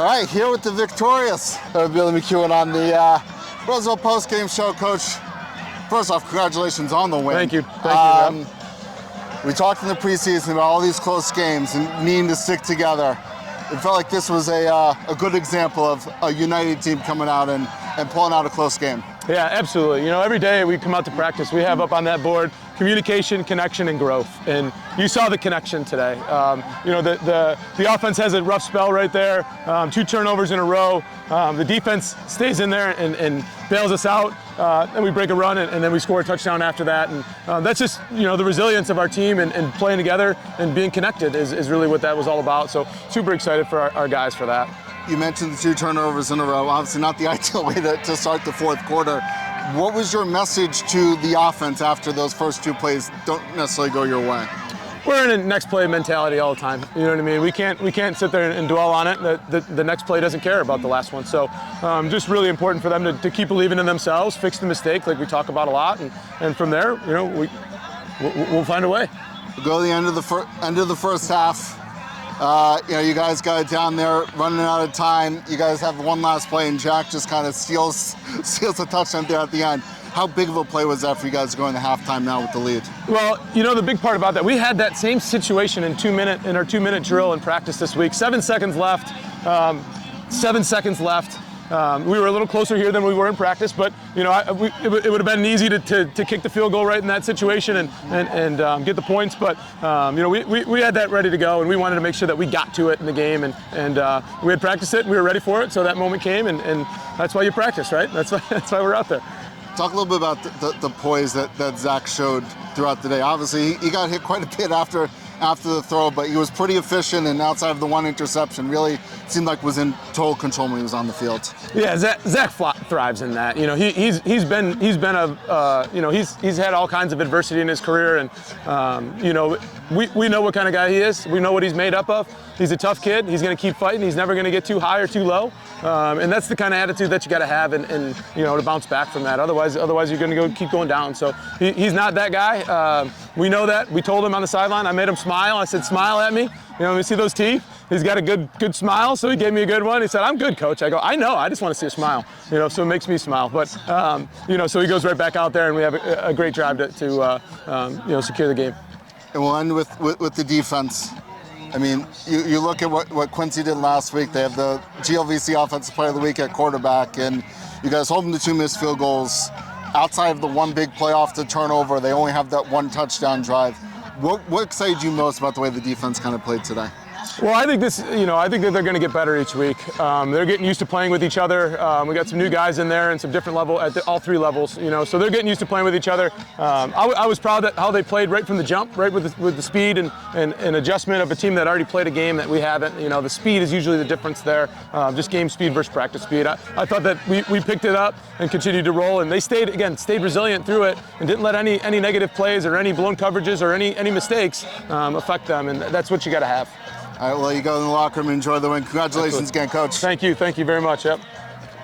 All right, here with the victorious Billy McKeon on the Roosevelt Postgame show. Coach, first off, congratulations on the win. Thank you. Thank you. We talked in the preseason about all these close games and needing to stick together. It felt like this was a good example of a united team coming out and pulling out a close game. Yeah, absolutely. You know, every day we come out to practice, we have up on that board communication, connection, and growth. And you saw the connection today. You know, the offense has a rough spell right there, 2 turnovers in a row. The defense stays in there and bails us out. Then we break a run, and then we score a touchdown after that. And that's just, you know, the resilience of our team and playing together and being connected is really what that was all about. So super excited for our guys for that. You mentioned the 2 turnovers in a row. Obviously not the ideal way to start the fourth quarter. What was your message to the offense after those first 2 plays don't necessarily go your way? We're in a next play mentality all the time. You know what I mean? We can't sit there and dwell on it. The next play doesn't care about the last one. So just really important for them to keep believing in themselves, fix the mistake like we talk about a lot, and from there, you know, we'll find a way. We'll go to the end of the first half. You know, you guys got it down there, running out of time. You guys have one last play, and Jack just kind of steals a touchdown there at the end. How big of a play was that for you guys going to halftime now with the lead? Well, you know, the big part about that, we had that same situation in our 2-minute drill in practice this week. 7 seconds left. 7 seconds left. We were a little closer here than we were in practice, but you know, it would have been easy to kick the field goal right in that situation and get the points. But you know, we had that ready to go, and we wanted to make sure that we got to it in the game, and we had practiced it, and we were ready for it. So that moment came, and that's why you practice, right? That's why we're out there. Talk a little bit about the poise that Zach showed throughout the day. Obviously, he got hit quite a bit after the throw, but he was pretty efficient, and outside of the 1 interception, really seemed like was in total control when he was on the field. Yeah, Zach thrives in that. You know, he's had all kinds of adversity in his career, and you know, we know what kind of guy he is. We know what he's made up of. He's a tough kid. He's going to keep fighting. He's never going to get too high or too low, and that's the kind of attitude that you got to have, and you know, to bounce back from that. Otherwise you're going to keep going down. So he's not that guy. We know that. We told him on the sideline. I made him smile. I said, "Smile at me. You know, let me see those teeth." He's got a good smile, so he gave me a good one. He said, "I'm good, coach." I go, "I know. I just want to see a smile." You know, so it makes me smile. But you know, so he goes right back out there, and we have a great drive to you know, secure the game. And we'll end with the defense. I mean, you look at what Quincy did last week. They have the GLVC Offensive Player of the Week at quarterback, and you guys hold them to 2 missed field goals. Outside of the 1 big playoff to turnover, they only have that 1 touchdown drive. What excited you most about the way the defense kind of played today? Well, I think I think that they're going to get better each week. They're getting used to playing with each other. We got some new guys in there and some different level at all 3 levels. You know, so they're getting used to playing with each other. I was proud of how they played right from the jump, right with the speed and adjustment of a team that already played a game that we haven't. You know, the speed is usually the difference there. Just game speed versus practice speed. I thought that we picked it up and continued to roll, and they stayed resilient through it and didn't let any negative plays or any blown coverages or any mistakes affect them. And that's what you got to have. All right, well, you go in the locker room and enjoy the win. Congratulations again, Coach. Thank you very much. Yep.